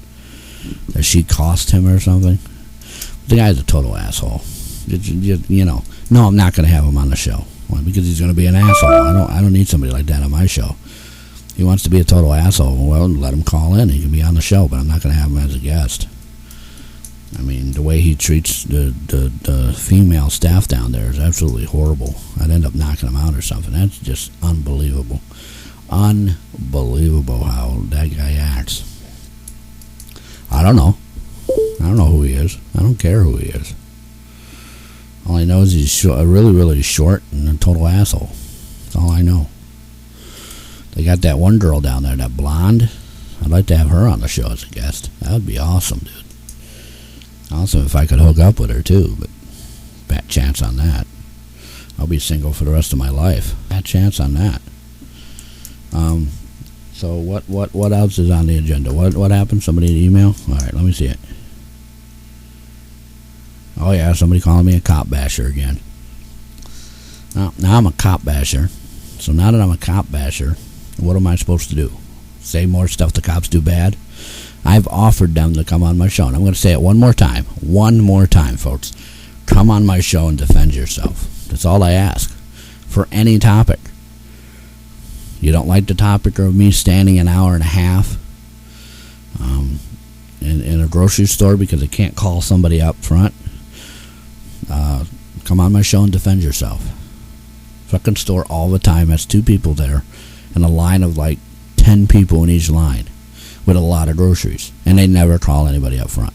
that she cost him or something. The guy's a total asshole. No, I'm not going to have him on the show. Why? Because he's going to be an asshole. I don't need somebody like that on my show. He wants to be a total asshole. Well, let him call in. He can be on the show, but I'm not going to have him as a guest. I mean, the way he treats the female staff down there is absolutely horrible. I'd end up knocking him out or something. That's just unbelievable. Unbelievable how that guy acts. I don't know. I don't know who he is. I don't care who he is. All I know is he's really, really short and a total asshole. That's all I know. They got that one girl down there, that blonde. I'd like to have her on the show as a guest. That would be awesome, dude. Awesome if I could hook up with her, too, but bad chance on that. I'll be single for the rest of my life. Bad chance on that. So what else is on the agenda? What happened? Somebody an email? All right, let me see it. Oh, yeah, somebody calling me a cop basher again. Now I'm a cop basher. So now that I'm a cop basher, what am I supposed to do? Say more stuff the cops do bad? I've offered them to come on my show, and I'm going to say it one more time. One more time, folks. Come on my show and defend yourself. That's all I ask. For any topic. You don't like the topic of me standing an hour and a half in a grocery store because I can't call somebody up front? Come on my show and defend yourself. Fucking store all the time has two people there and a line of like 10 people in each line with a lot of groceries, and they never call anybody up front.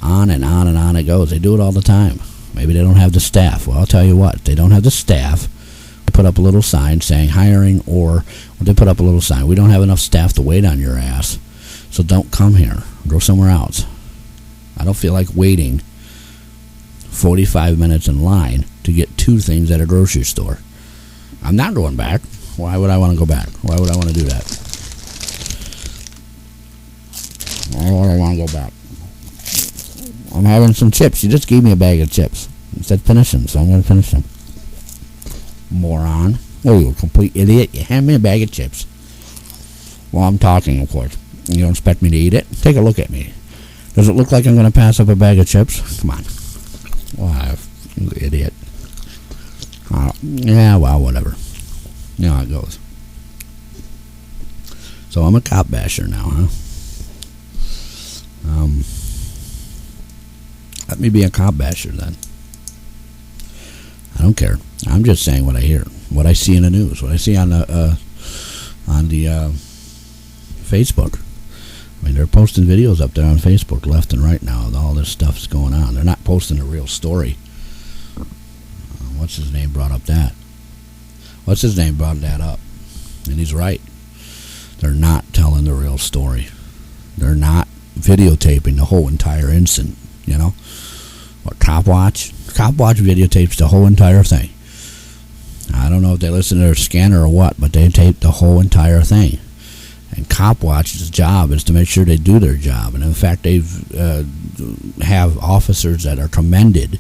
On and on and on it goes. They do it all the time. Maybe they don't have the staff. Well, I'll tell you what, they don't have the staff. They put up a little sign saying hiring, or they put up a little sign, we don't have enough staff to wait on your ass, so don't come here. Go somewhere else. I don't feel like waiting 45 minutes in line to get two things at a grocery store. I'm not going back. Why would I want to go back? Why would I want to do that? Why would I want to go back? I'm having some chips. You just gave me a bag of chips. You said finish them, so I'm going to finish them. Moron. Oh, you a complete idiot. You hand me a bag of chips. Well, I'm talking, of course. You don't expect me to eat it? Take a look at me. Does it look like I'm going to pass up a bag of chips? Come on. Why, you idiot. Yeah, well, whatever. You know how it goes. So I'm a cop basher now, huh? Let me be a cop basher then. I don't care. I'm just saying what I hear, what I see in the news, what I see on the Facebook. I mean, they're posting videos up there on Facebook left and right now. All this stuff's going on. They're not posting a real story. What's his name brought up that? What's his name brought that up? And he's right. They're not telling the real story. They're not videotaping the whole entire incident, you know? What, Cop Watch? Cop Watch videotapes the whole entire thing. I don't know if they listen to their scanner or what, but they tape the whole entire thing. And Cop Watch's job is to make sure they do their job. And in fact, they have officers that are commended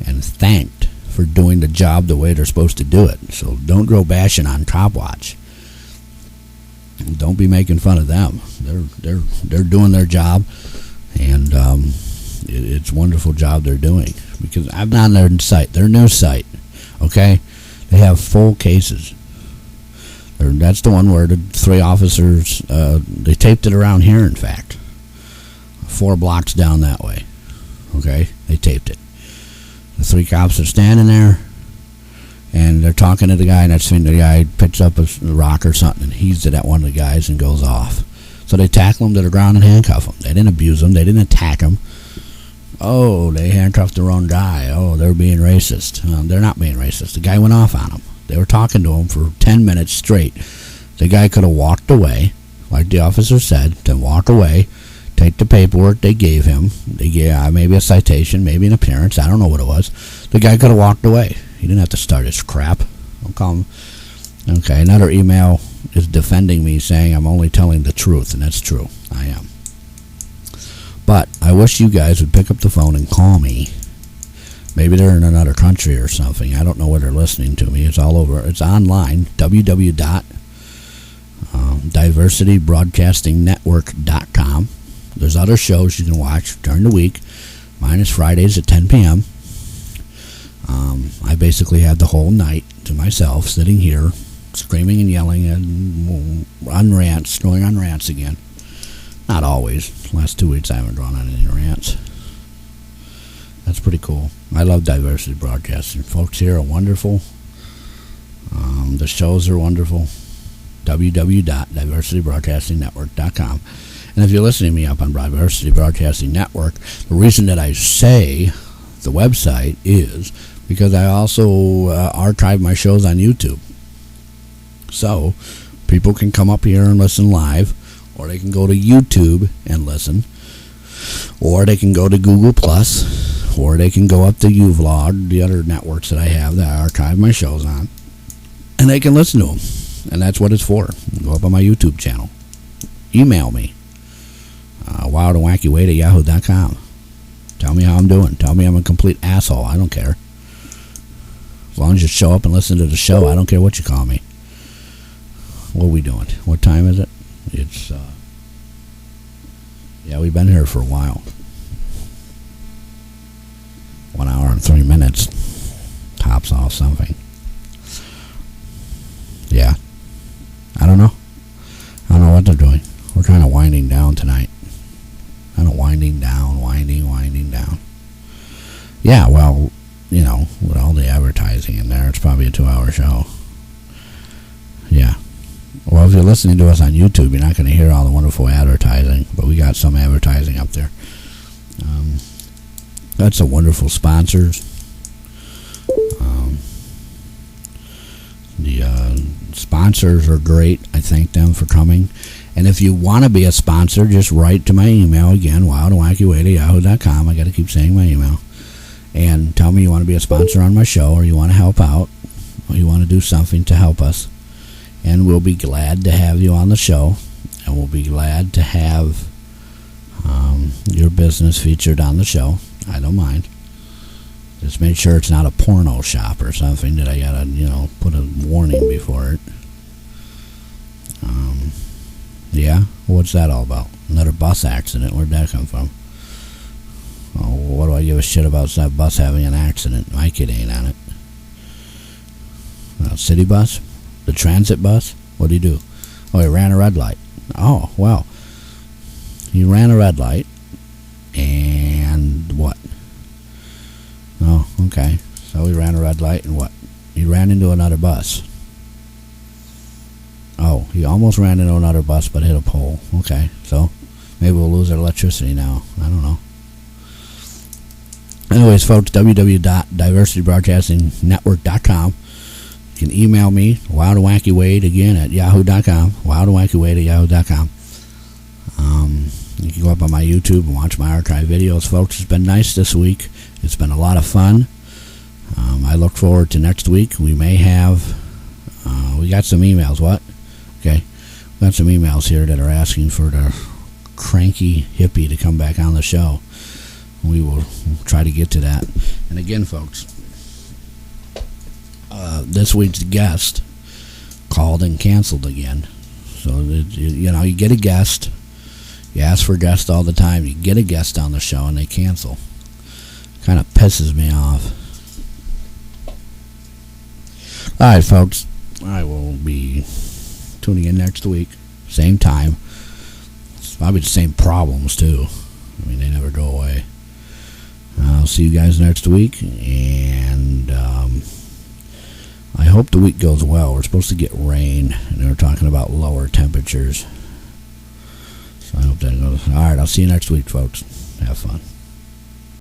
and thanked for doing the job the way they're supposed to do it. So don't go bashing on Cop Watch. Don't be making fun of them. They're doing their job, and it's a wonderful job they're doing. Because I'm on their site, their news site. Okay, they have full cases. That's the one where the 3 officers, they taped it around here, in fact. 4 blocks down that way. Okay, they taped it. The 3 cops are standing there, and they're talking to the guy, and that's when the guy picks up a rock or something and heaves it at one of the guys and goes off. So they tackle him to the ground and handcuff him. They didn't abuse him. They didn't attack him. Oh, they handcuffed the wrong guy. Oh, they're being racist. They're not being racist. The guy went off on him. They were talking to him for 10 minutes straight. The guy could have walked away, like the officer said, then walk away, take the paperwork they gave him. They gave maybe a citation, maybe an appearance. I don't know what it was. The guy could have walked away. He didn't have to start his crap. I'll call him. Okay, another email is defending me, saying I'm only telling the truth, and that's true. I am. But I wish you guys would pick up the phone and call me. Maybe they're in another country or something. I don't know where they're listening to me. It's all over. It's online, www.diversitybroadcastingnetwork.com. There's other shows you can watch during the week. Mine is Fridays at 10 p.m. I basically had the whole night to myself, sitting here, screaming and yelling and going on rants again. Not always. The last 2 weeks I haven't gone on any rants. That's pretty cool. I love Diversity Broadcasting. Folks here are wonderful. The shows are wonderful. www.diversitybroadcastingnetwork.com. And if you're listening to me up on Diversity Broadcasting Network, the reason that I say the website is because I also archive my shows on YouTube. So people can come up here and listen live, or they can go to YouTube and listen, or they can go to Google Plus, or they can go up to uVlog, the other networks that I have that I archive my shows on, and they can listen to them. And that's what it's for. Go up on my YouTube channel. Email me. wildandwackywade@yahoo.com. Tell me how I'm doing. Tell me I'm a complete asshole. I don't care. As long as you show up and listen to the show, I don't care what you call me. What are we doing? What time is it? It's, yeah, we've been here for a while. 1 hour and 3 minutes. Tops off something. Yeah. I don't know. I don't know what they're doing. We're kind of winding down tonight. Kind of winding down. Yeah, well, you know, with all the advertising in there, it's probably a 2-hour show. Yeah. Well, if you're listening to us on YouTube, you're not going to hear all the wonderful advertising, but we got some advertising up there. That's a wonderful sponsors. The sponsors are great. I thank them for coming. And if you want to be a sponsor, just write to my email again, wildandwackywade@yahoo.com. I got to keep saying my email. And tell me you want to be a sponsor on my show, or you want to help out, or you want to do something to help us. And we'll be glad to have you on the show, and we'll be glad to have your business featured on the show. I don't mind. Just make sure it's not a porno shop or something that I gotta, put a warning before it. Yeah? What's that all about? Another bus accident. Where'd that come from? Oh, what do I give a shit about that bus having an accident? My kid ain't on it. City bus? The transit bus? What'd he do? Oh, he ran a red light. Oh, well. He ran a red light. And what? Oh, okay. So he ran a red light and what? He ran into another bus. Oh, he almost ran into another bus but hit a pole. Okay, so maybe we'll lose our electricity now. I don't know. Anyways, folks, www.diversitybroadcastingnetwork.com. You can email me, wildandwackywade, again, at yahoo.com. Wildandwackywade@yahoo.com. You can go up on my YouTube and watch my archive videos, folks. It's been nice this week. It's been a lot of fun. I look forward to next week. We may have... we got some emails. What? Okay. We got some emails here that are asking for the cranky hippie to come back on the show. We will try to get to that. And again, folks, this week's guest called and canceled again. So, you get a guest. You ask for guests all the time. You get a guest on the show and they cancel. Kind of pisses me off. Alright, folks. I will be tuning in next week. Same time. It's probably the same problems, too. I mean, they never go away. I'll see you guys next week. And I hope the week goes well. We're supposed to get rain. And they're talking about lower temperatures. So I hope that goes. Alright, I'll see you next week, folks. Have fun.